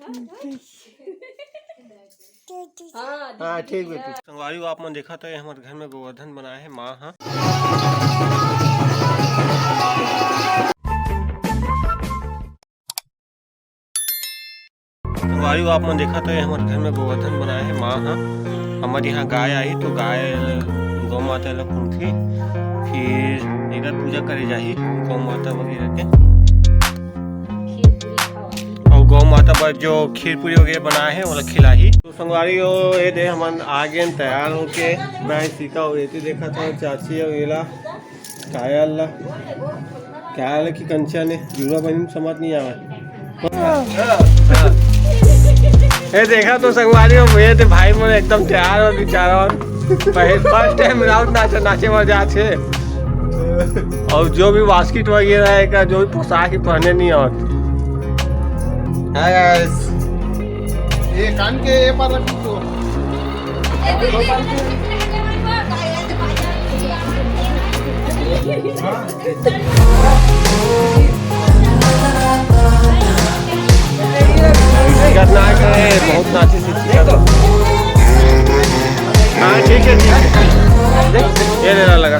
हाँ ठीक बेटी। संगवारी आप मन देखा था हमारे घर में गोवर्धन बनाए है माँ। हाँ संगवारी आप मन देखा था हमारे घर में गोवर्धन बनाए है माँ। हाँ हमारे यहाँ गाय आई तो गाय गौ माता ला पूछी, फिर एक पूजा करे जाही गौ माता वगैरह के, और गौ माता पर जो खीर पूरी वगैरह बनाए हैं वो खिलाई। तो संगवारी ये दे हम आगे तैयार होके मैं सीखा हो ये देखा था चाची और येला कायल की कंचा ने जुड़ा बनी समझ नहीं आवा। ये देखा तो संगवारी ये थे भाई मोरे एकदम तैयार हो बेचारा, फर्स्ट टाइम राउंड नाचे मजा छे, और जो भी बास्केट वगैरह है का जो भी पोशाक पहने नहीं और ये कान के ये पर रख दो। बहुत नाचे से सीखा तो। हाँ ठीक है ये लेना लगा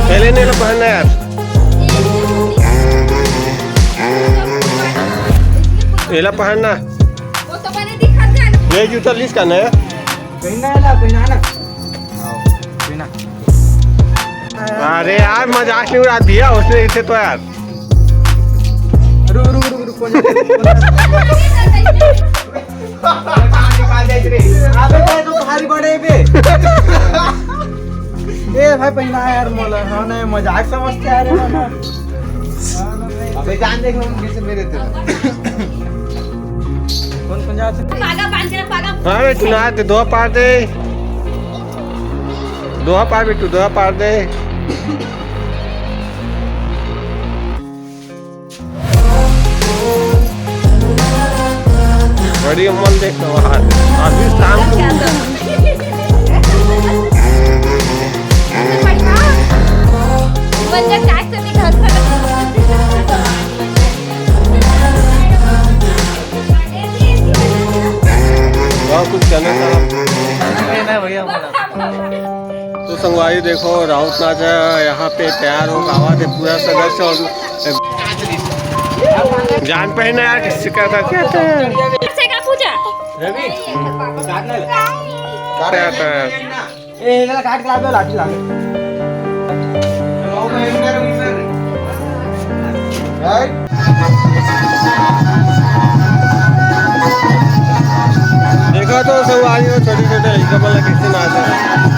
पहले नहीं पहनना यार। येला पहनना ये जूता लीज करना है अरे यार मजाक नहीं उड़ा दिया उसने इसे तो यार। भाई पहला यार मोला हाँ नहीं मजाक समझते आ रहे ना। अबे जान देख कैसे मेरे थे कौन जाते हाँ बेटू ना दे दो पार दे बेटू दो पार दे। बड़ी अमल देखो अभी शाम को कुछ करना तो संगवारी देखो राउत नाच यहाँ पे तैयार हो गावा थे पूरा सदस्य और जान पहना यार किसी का कहते हैं रवि काट के ला लाठी ला देखा तो सब आज छोटे छोटे कैसे नाच रहे हैं।